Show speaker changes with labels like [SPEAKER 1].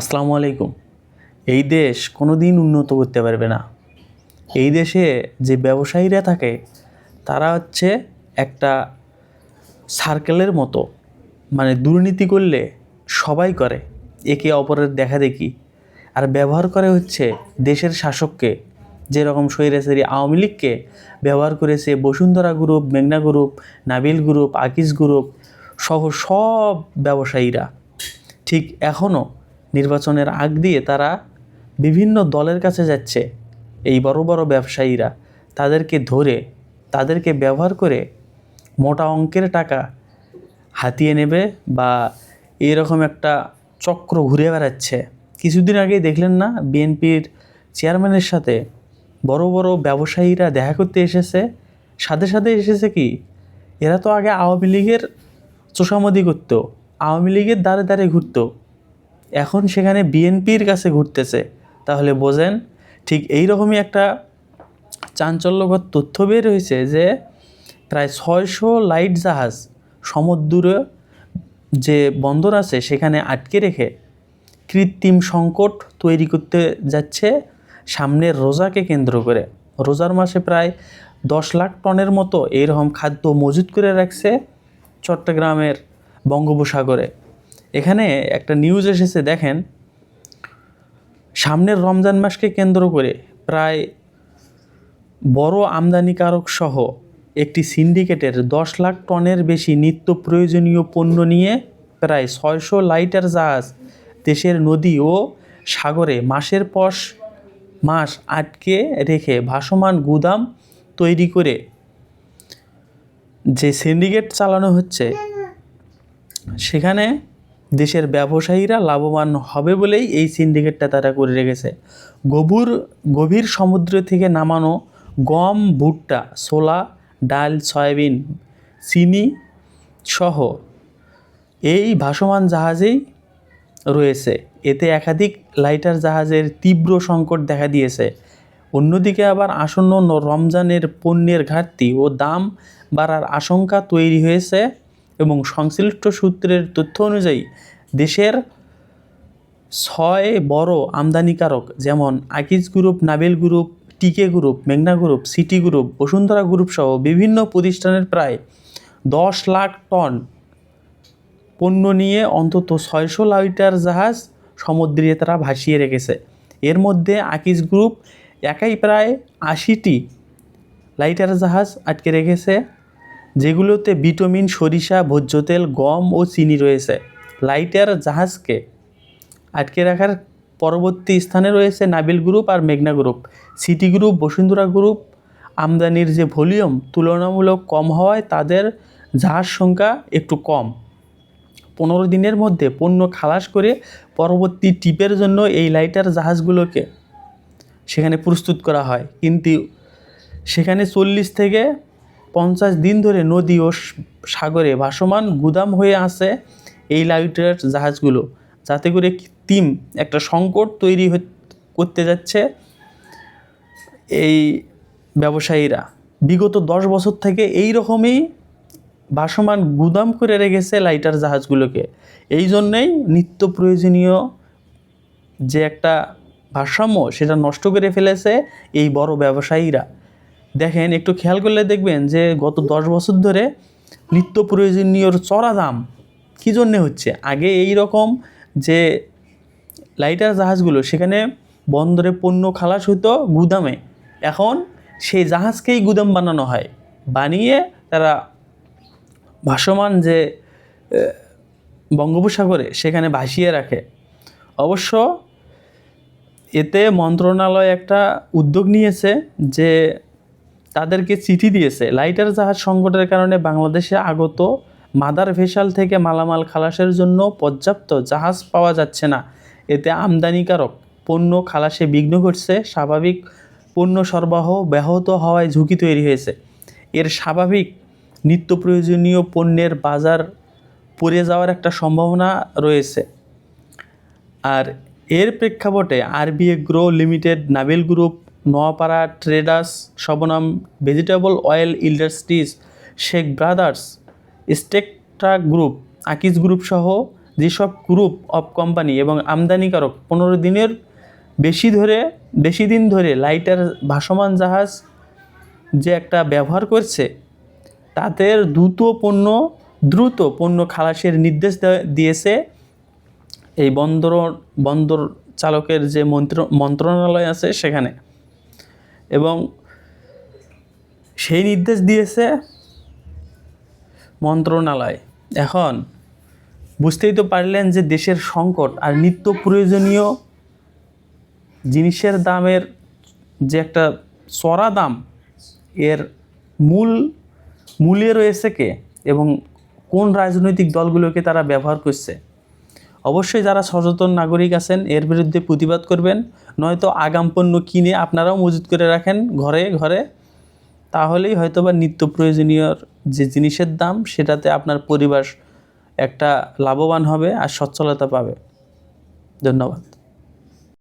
[SPEAKER 1] আসসালামু আলাইকুম। এই দেশ কোনো দিন উন্নত করতে পারবে না। এই দেশে যে ব্যবসায়ীরা থাকে তারা হচ্ছে একটা সার্কেলের মতো, মানে দুর্নীতি করলে সবাই করে, একে অপরের দেখাদেখি, আর ব্যবহার করে হচ্ছে দেশের শাসককে। যেরকম স্বৈরাচারী আওয়ামী লীগকে ব্যবহার করেছে বসুন্ধরা গ্রুপ, মেঘনা group, Nabil group, Akij group সহ সব ব্যবসায়ীরা। ঠিক এখনও নির্বাচনের আগ দিয়ে তারা বিভিন্ন দলের কাছে যাচ্ছে। এই বড় বড় ব্যবসায়ীরা তাদেরকে ধরে, তাদেরকে ব্যবহার করে মোটা অঙ্কের টাকা হাতিয়ে নেবে বা এরকম একটা চক্র ঘুরে বেড়াচ্ছে। কিছুদিন আগেই দেখলেন না, বিএনপির চেয়ারম্যানের সাথে বড় বড় ব্যবসায়ীরা দেখা করতে এসেছে। সাথে সাথে এসেছে কি, এরা তো আগে আওয়ামী লীগের চোষামদি করতো, আওয়ামী লীগের দ্বারে দ্বারে ঘুরতো, এখন সেখানে বিএনপির কাছে ঘুরতেছে। তাহলে বোঝেন, ঠিক এই রকমই একটা চাঞ্চল্যকর তথ্য বের হয়েছে যে প্রায় 600 লাইট জাহাজ সমুদ্রে যে বন্দর আছে সেখানে আটকে রেখে কৃত্রিম সংকট তৈরি করতে যাচ্ছে সামনের রোজাকে কেন্দ্র করে। রোজার মাসে প্রায় 10 লাখ টনের মতো এইরকম খাদ্য মজুত করে রাখছে চট্টগ্রামের বঙ্গোপসাগরে। এখানে একটা নিউজ এসেছে, দেখেন, সামনের রমজান মাসকে কেন্দ্র করে প্রায় বড় আমদানিকারক সহ একটি সিন্ডিকেটের 10 লাখ টনের বেশি নিত্য প্রয়োজনীয় পণ্য নিয়ে প্রায় 600 লাইটার জাহাজ দেশের নদী ও সাগরে মাসের পর মাস আটকে রেখে ভাসমান গুদাম তৈরি করে যে সিন্ডিকেট চালানো হচ্ছে, সেখানে দেশের ব্যবসায়ীরা লাভবান হবে বলেই এই সিন্ডিকেটটা তারা করে রেখেছে। গভীর সমুদ্র থেকে নামানো গম, ভুট্টা, ছোলা, ডাল, সয়াবিন, চিনি সহ এই ভাসমান জাহাজেই রয়েছে। এতে একাধিক লাইটার জাহাজের তীব্র সংকট দেখা দিয়েছে। অন্যদিকে আবার আসন্ন রমজানের পণ্যের ঘাটতি ও দাম বাড়ার আশঙ্কা তৈরি হয়েছে এবং সংশ্লিষ্ট সূত্রের তথ্য অনুযায়ী দেশের 6 বড় আমদানিকারক যেমন আকিজ গ্রুপ, নাবিল গ্রুপ, টিকে গ্রুপ, মেঘনা group, city group, Bashundhara group সহ বিভিন্ন প্রতিষ্ঠানের প্রায় 10 লাখ টন পণ্য নিয়ে অন্তত 600 লাইটার জাহাজ সমুদ্রে তারা ভাসিয়ে রেখেছে। এর মধ্যে আকিজ গ্রুপ একাই প্রায় 80টি লাইটার জাহাজ আটকে রেখেছে, যেগুলোতে ভিটামিন, সরিষা, ভোজ্য তেল, গম ও চিনি রয়েছে। লাইটার জাহাজকে আটকে রাখার পরবর্তী স্থানে রয়েছে নাবিল গ্রুপ আর মেঘনা group. City group, Bashundhara group আমদানির যে ভলিউম তুলনামূলক কম হওয়ায় তাদের জাহাজ সংখ্যা একটু কম। 15 দিনের মধ্যে পণ্য খালাস করে পরবর্তী টিপের জন্য এই লাইটার জাহাজগুলোকে সেখানে প্রস্তুত করা হয়, কিন্তু সেখানে 40 থেকে 50 দিন ধরে নদী ও সাগরে ভাসমান গুদাম হয়ে আছে এই লাইটার জাহাজগুলো, যাতে করে কৃত্রিম একটা সংকট তৈরি করতে যাচ্ছে এই ব্যবসায়ীরা। বিগত 10 বছর থেকে এই রকমই ভাসমান গুদাম করে রেখেছে লাইটার জাহাজগুলোকে। এই জন্যেই নিত্য প্রয়োজনীয় যে একটা ভারসাম্য সেটা নষ্ট করে ফেলেছে এই বড় ব্যবসায়ীরা। দেখেন, একটু খেয়াল করলে দেখবেন যে গত 10 বছর ধরে নিত্য প্রয়োজনীয়র চড়া দাম কী জন্যে হচ্ছে। আগে এই রকম যে লাইটার জাহাজগুলো সেখানে বন্দরে পণ্য খালাস হতো গুদামে, এখন সেই জাহাজকেই গুদাম বানানো হয়, বানিয়ে তারা ভাসমান যে বঙ্গোপসাগরে সেখানে ভাসিয়ে রাখে। অবশ্য এতে মন্ত্রণালয় একটা উদ্যোগ নিয়েছে যে তাদেরকে চিঠি দিয়েছে, লাইটার জাহাজ সংকটের কারণে বাংলাদেশে আগত মাদার ভেসাল থেকে মালামাল খালাসের জন্য পর্যাপ্ত জাহাজ পাওয়া যাচ্ছে না। এতে আমদানিকারক পণ্য খালাসে বিঘ্ন ঘটছে, স্বাভাবিক পণ্য সরবরাহ ব্যাহত হওয়ায় ঝুঁকি তৈরি হয়েছে। এর স্বাভাবিক নিত্য প্রয়োজনীয় পণ্যের বাজার পড়ে যাওয়ার একটা সম্ভাবনা রয়েছে। আর এর প্রেক্ষাপটে RB Agro limited, Nabil group, Noapara traders, Shabnam vegetable oil industries, Sheikh brothers, স্টেকট্রা গ্রুপ, আকিজ গ্রুপ সহ যেসব গ্রুপ অফ কোম্পানি এবং আমদানিকারক 15 দিনের বেশি দিন ধরে লাইটার ভাসমান জাহাজ যে একটা ব্যবহার করছে, তাদের দ্রুত পণ্য খালাসের নির্দেশ দিয়েছে এই বন্দর চালকের যে মন্ত্রণালয় আছে সেখানে, এবং সেই নির্দেশ দিয়েছে মন্ত্রণালয়। এখন বুঝতেই তো পারলেন যে দেশের সংকট আর নিত্য প্রয়োজনীয় জিনিসের দামের যে একটা চড়া দাম, এর মূলে রয়েছে কে এবং কোন রাজনৈতিক দলগুলোকে তারা ব্যবহার করছে। অবশ্যই যারা সচেতন নাগরিক আছেন এর বিরুদ্ধে প্রতিবাদ করবেন, নয়তো আগাম পণ্য কিনে আপনারাও মজুত করে রাখেন ঘরে ঘরে, তাহলেই হয়তোবা নিত্য প্রয়োজনীয় যে জিনিসের দাম সেটাতে আপনার পরিবার একটা লাভবান হবে আর সচ্ছলতা পাবে। ধন্যবাদ।